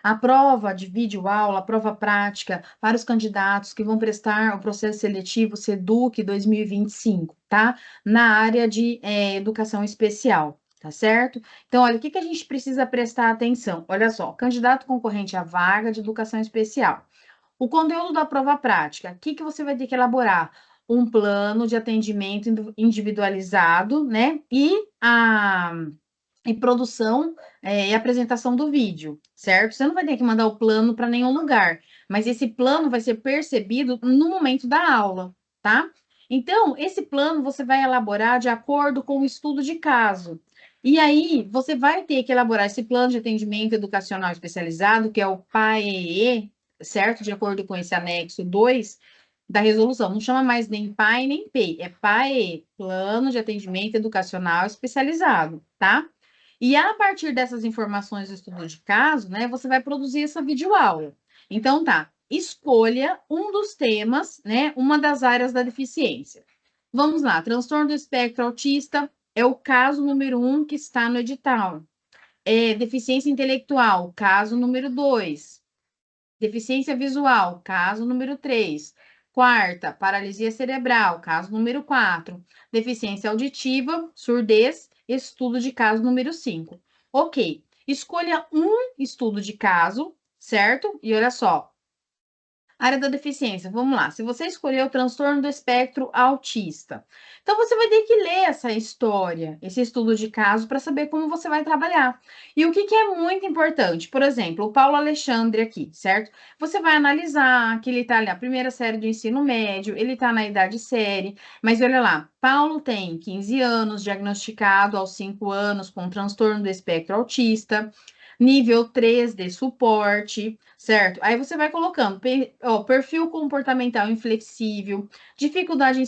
A prova de videoaula, a prova prática para os candidatos que vão prestar o processo seletivo SEDUC 2025, tá? Na área de educação especial, tá certo? Então, olha, o que que a gente precisa prestar atenção? Olha só, candidato concorrente à vaga de educação especial. O conteúdo da prova prática, o que que você vai ter que elaborar? Um plano de atendimento individualizado, né? E produção e apresentação do vídeo, certo? Você não vai ter que mandar o plano para nenhum lugar, mas esse plano vai ser percebido no momento da aula, tá? Então, esse plano você vai elaborar de acordo com o estudo de caso. E aí, você vai ter que elaborar esse plano de atendimento educacional especializado, que é o PAEE, certo? De acordo com esse anexo 2 da resolução. Não chama mais nem PAE nem PEI, é PAEE, Plano de Atendimento Educacional Especializado, tá? E a partir dessas informações do estudo de caso, né, você vai produzir essa videoaula. Então, tá, escolha um dos temas, né, uma das áreas da deficiência. Vamos lá, transtorno do espectro autista é o caso número 1 que está no edital. Deficiência intelectual, caso número 2. Deficiência visual, caso número 3. Quarta, paralisia cerebral, caso número 4. Deficiência auditiva, surdez, estudo de caso número 5. Ok, escolha um estudo de caso, certo? E olha só, área da deficiência, vamos lá. Se você escolher o transtorno do espectro autista, então você vai ter que ler essa história, esse estudo de caso, para saber como você vai trabalhar. E o que, que é muito importante? Por exemplo, o Paulo Alexandre aqui, certo? Você vai analisar que ele está ali na primeira série do ensino médio, ele está na idade série, mas olha lá, Paulo tem 15 anos, diagnosticado aos 5 anos com transtorno do espectro autista, nível 3 de suporte, certo? Aí você vai colocando perfil comportamental inflexível, dificuldade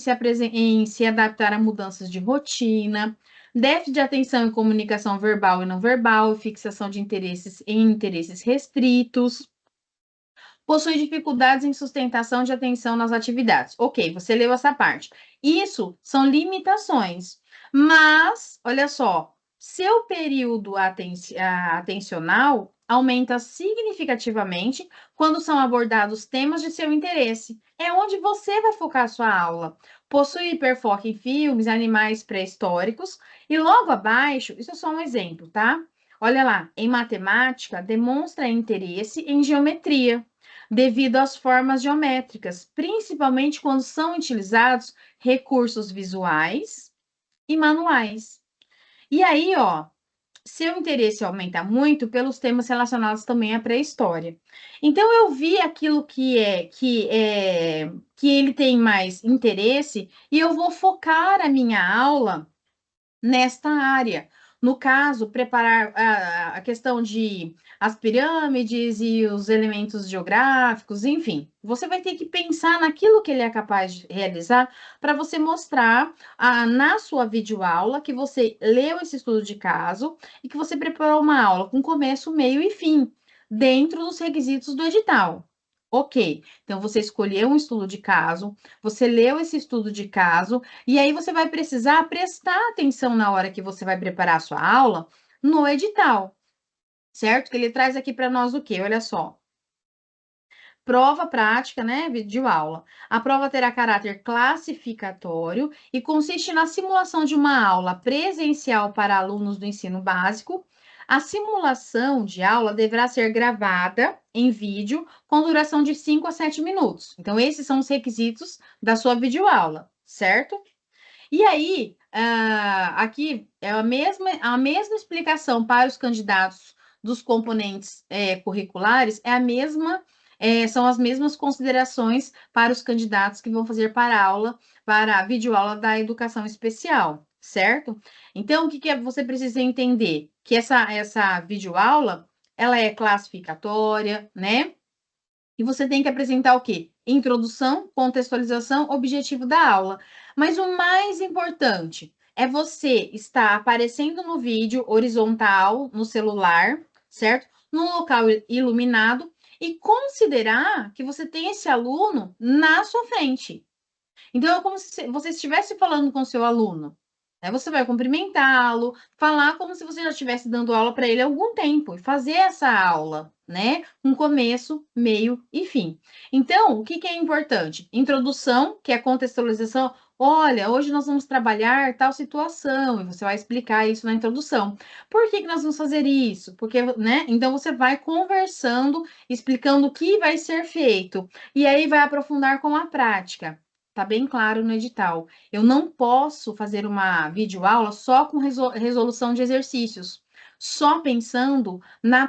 em se adaptar a mudanças de rotina, déficit de atenção e comunicação verbal e não verbal, fixação de interesses em interesses restritos, possui dificuldades em sustentação de atenção nas atividades. Ok, você leu essa parte. Isso são limitações. Mas, olha só, seu período atencional aumenta significativamente quando são abordados temas de seu interesse. É onde você vai focar a sua aula. Possui hiperfoco em filmes, animais pré-históricos. E logo abaixo, isso é só um exemplo, tá? Olha lá, em matemática, demonstra interesse em geometria devido às formas geométricas, principalmente quando são utilizados recursos visuais e manuais. E aí, ó, seu interesse aumenta muito pelos temas relacionados também à pré-história. Então, eu vi aquilo que ele tem mais interesse e eu vou focar a minha aula nesta área. No caso, preparar a questão de as pirâmides e os elementos geográficos, enfim, você vai ter que pensar naquilo que ele é capaz de realizar para você mostrar na sua videoaula que você leu esse estudo de caso e que você preparou uma aula com começo, meio e fim, dentro dos requisitos do edital. Ok, então você escolheu um estudo de caso, você leu esse estudo de caso, e aí você vai precisar prestar atenção na hora que você vai preparar a sua aula no edital, certo? Que ele traz aqui para nós o quê? Olha só. Prova prática, né? Videoaula. A prova terá caráter classificatório e consiste na simulação de uma aula presencial para alunos do ensino básico. A simulação de aula deverá ser gravada em vídeo com duração de 5 a 7 minutos. Então, esses são os requisitos da sua videoaula, certo? E aí, aqui é a mesma explicação para os candidatos dos componentes curriculares, são as mesmas considerações para os candidatos que vão fazer para a videoaula da educação especial, certo? Então, o que você precisa entender? Que essa videoaula, ela é classificatória, né? E você tem que apresentar o quê? Introdução, contextualização, objetivo da aula. Mas o mais importante é você estar aparecendo no vídeo horizontal, no celular, certo? Num local iluminado e considerar que você tem esse aluno na sua frente. Então, é como se você estivesse falando com o seu aluno. Aí você vai cumprimentá-lo, falar como se você já estivesse dando aula para ele há algum tempo e fazer essa aula, né? Um começo, meio e fim. Então, o que que é importante? Introdução, que é a contextualização. Olha, hoje nós vamos trabalhar tal situação, e você vai explicar isso na introdução. Por que que nós vamos fazer isso? Porque, né? Então você vai conversando, explicando o que vai ser feito, e aí vai aprofundar com a prática. Tá bem claro no edital. Eu não posso fazer uma videoaula só com resolução de exercícios, só pensando na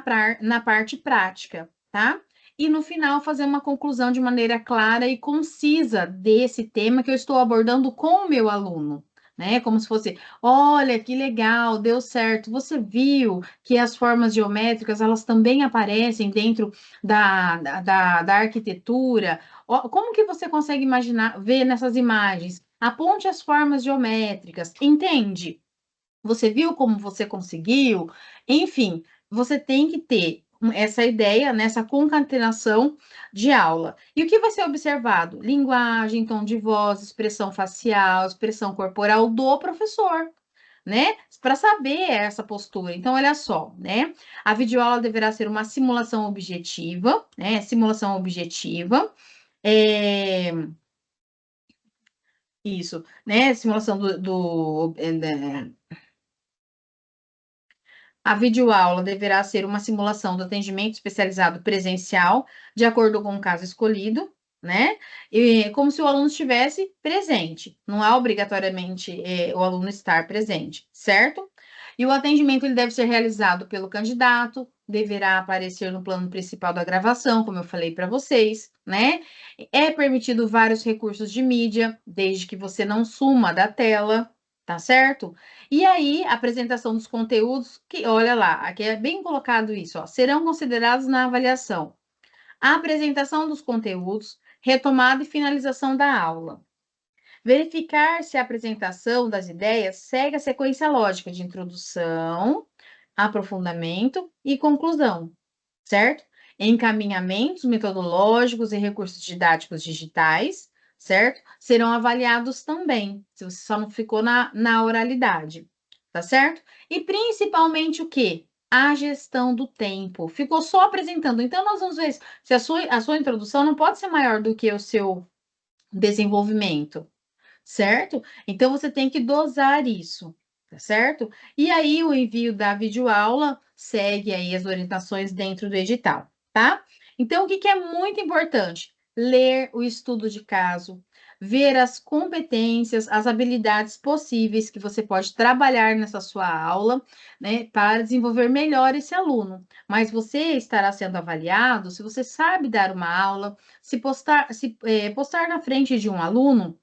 parte prática, tá? E no final fazer uma conclusão de maneira clara e concisa desse tema que eu estou abordando com o meu aluno. Né? Como se fosse, olha que legal, deu certo. Você viu que as formas geométricas elas também aparecem dentro da arquitetura. Como que você consegue imaginar, ver nessas imagens? Aponte as formas geométricas, entende? Você viu como você conseguiu? Enfim, você tem que ter essa ideia, nessa concatenação de aula. E o que vai ser observado? Linguagem, tom de voz, expressão facial, expressão corporal do professor, né? Para saber essa postura. Então, olha só, né? A videoaula deverá ser uma simulação objetiva, né? Simulação objetiva. É, isso, né? Simulação a videoaula deverá ser uma simulação do atendimento especializado presencial, de acordo com o caso escolhido, né? E como se o aluno estivesse presente. Não há obrigatoriamente o aluno estar presente, certo? E o atendimento ele deve ser realizado pelo candidato, deverá aparecer no plano principal da gravação, como eu falei para vocês, né? É permitido vários recursos de mídia, desde que você não suma da tela, tá certo? E aí, a apresentação dos conteúdos, que olha lá, aqui é bem colocado isso, ó, serão considerados na avaliação. A apresentação dos conteúdos, retomada e finalização da aula. Verificar se a apresentação das ideias segue a sequência lógica de introdução, aprofundamento e conclusão, certo? Encaminhamentos metodológicos e recursos didáticos digitais, certo? Serão avaliados também, se você só não ficou na oralidade, tá certo? E principalmente o quê? A gestão do tempo. Ficou só apresentando. Então, nós vamos ver se a sua introdução não pode ser maior do que o seu desenvolvimento, certo? Então, você tem que dosar isso, tá certo? E aí, o envio da videoaula segue aí as orientações dentro do edital, tá? Então, o que que é muito importante? Ler o estudo de caso, ver as competências, as habilidades possíveis que você pode trabalhar nessa sua aula, né, para desenvolver melhor esse aluno. Mas você estará sendo avaliado se você sabe dar uma aula, se postar na frente de um aluno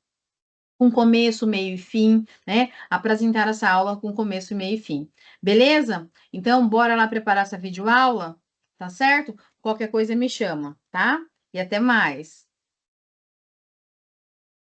com começo, meio e fim, né? Apresentar essa aula com começo, meio e fim. Beleza? Então, bora lá preparar essa videoaula, tá certo? Qualquer coisa me chama, tá? E até mais.